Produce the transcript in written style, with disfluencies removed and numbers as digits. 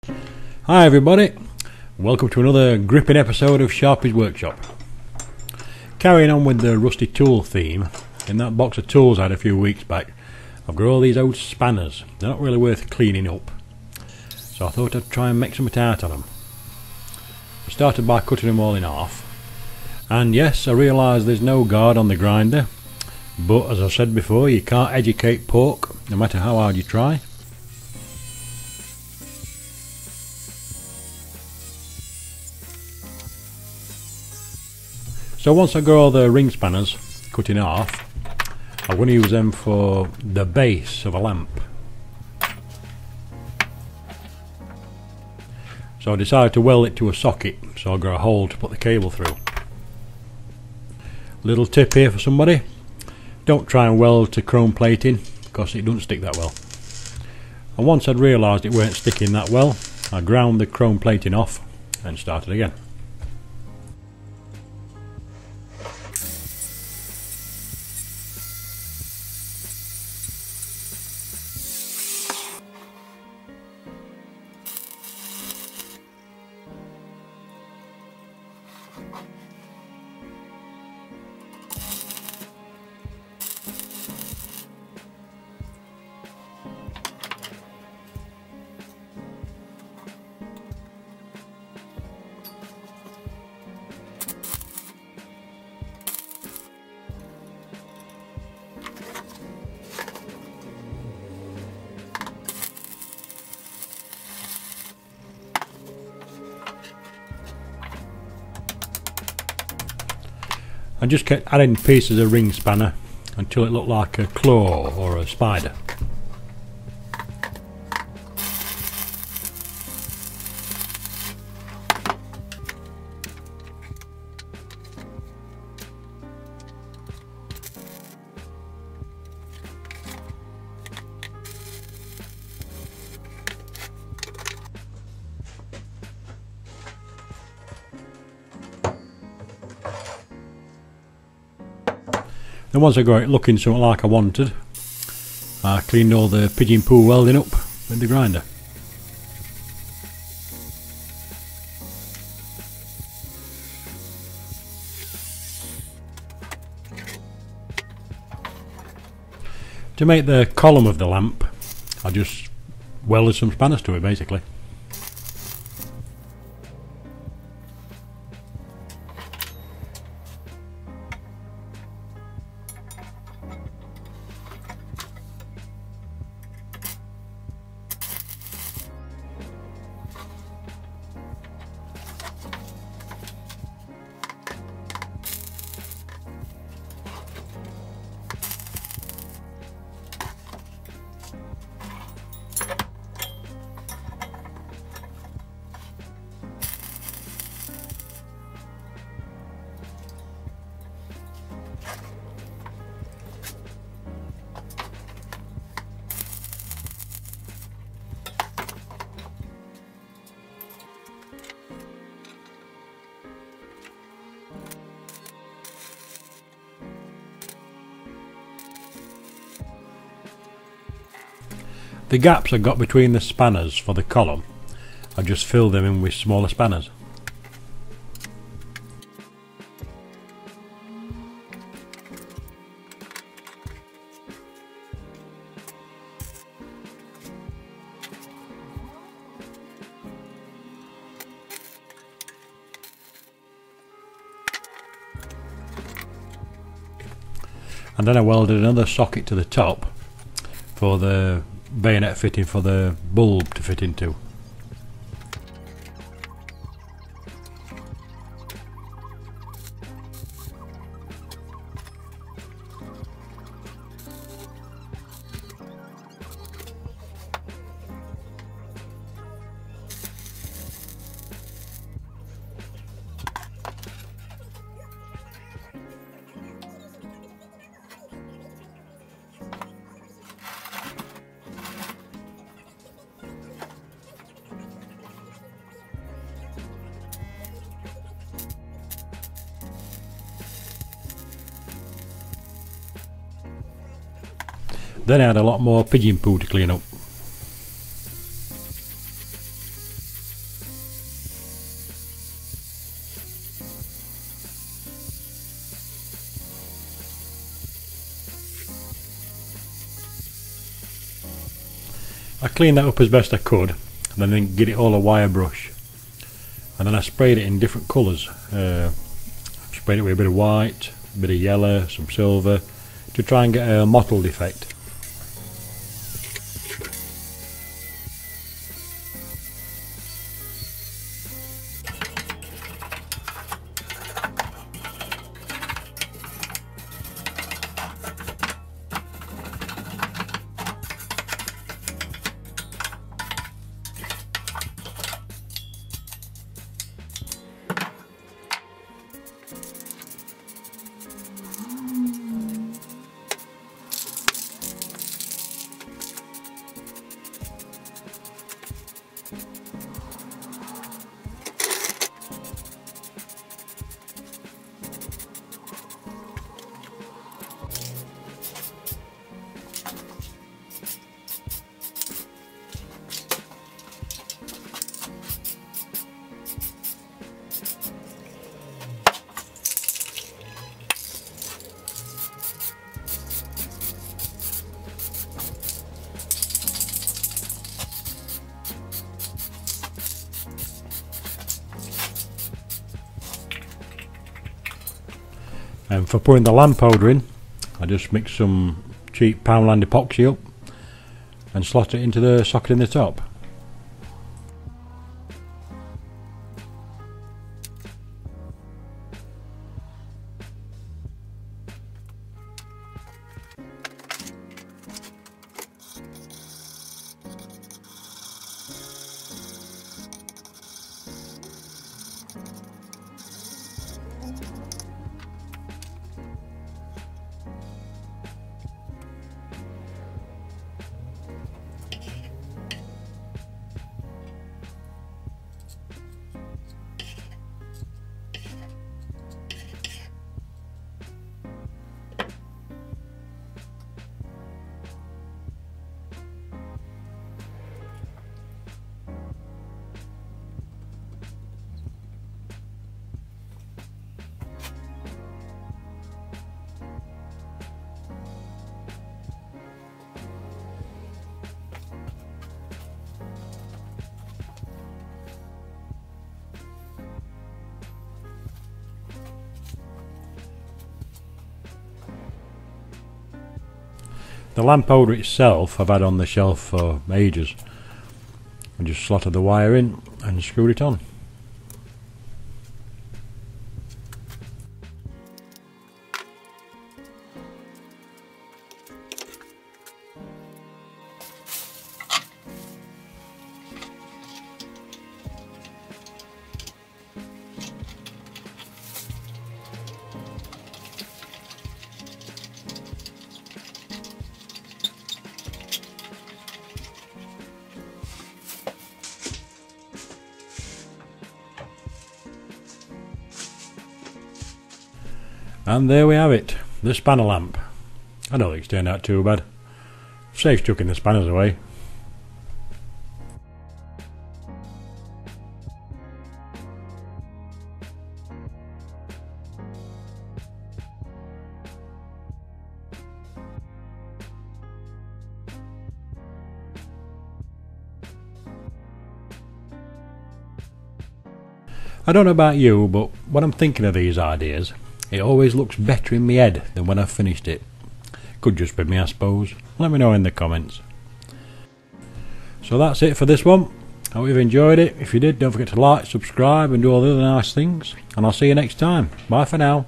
Hi everybody, welcome to another gripping episode of Sharpey's Workshop. Carrying on with the rusty tool theme, in that box of tools I had a few weeks back, I've got all these old spanners. They're not really worth cleaning up, so I thought I'd try and make something out of them. I started by cutting them all in half, and yes, I realise there's no guard on the grinder, but as I said before, you can't educate pork no matter how hard you try. So once I got all the ring spanners cut in half, I'm going to use them for the base of a lamp. So I decided to weld it to a socket, so I've got a hole to put the cable through. Little tip here for somebody: don't try and weld to chrome plating because it doesn't stick that well. And once I'd realised it weren't sticking that well, I ground the chrome plating off and started again. I just kept adding pieces of ring spanner until it looked like a claw or a spider. And once I got it looking something like I wanted, I cleaned all the pigeon poo welding up with the grinder. To make the column of the lamp, I just welded some spanners to it basically. The gaps I got between the spanners for the column, I just filled them in with smaller spanners. And then I welded another socket to the top for the bayonet fitting for the bulb to fit into. Then I had a lot more pigeon poo to clean up. I cleaned that up as best I could, and then get it all a wire brush, and then I sprayed it in different colours. Sprayed it with a bit of white, a bit of yellow, some silver, to try and get a mottled effect. And for putting the lamp powder in, I just mix some cheap Poundland epoxy up and slot it into the socket in the top. The lamp holder itself I've had on the shelf for ages. I just slotted the wire in and screwed it on. And there we have it, the spanner lamp. I don't think it's turned out too bad. Saves chucking the spanners away. I don't know about you, but when I'm thinking of these ideas, it always looks better in my head than when I've finished it. Could just be me, I suppose. Let me know in the comments. So that's it for this one. Hope you've enjoyed it. If you did, don't forget to like, subscribe and do all the other nice things. And I'll see you next time. Bye for now.